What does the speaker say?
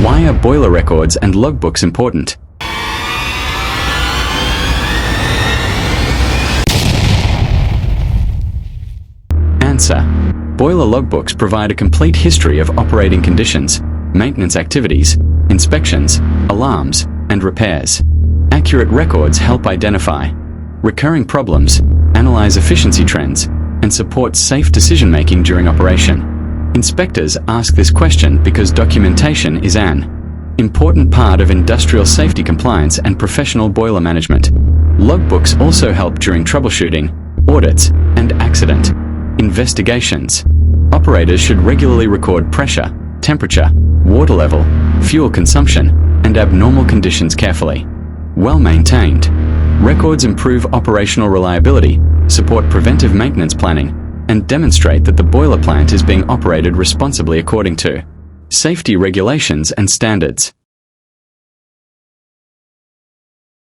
Why are boiler records and logbooks important? Answer. Boiler logbooks provide a complete history of operating conditions, maintenance activities, inspections, alarms, and repairs. Accurate records help identify recurring problems, analyze efficiency trends, and support safe decision-making during operation. Inspectors ask this question because documentation is an important part of industrial safety compliance and professional boiler management. Logbooks also help during troubleshooting, audits, and accident investigations. Operators should regularly record pressure, temperature, water level, fuel consumption, and abnormal conditions carefully. Well-maintained records improve operational reliability, support preventive maintenance planning, and demonstrate that the boiler plant is being operated responsibly according to safety regulations and standards.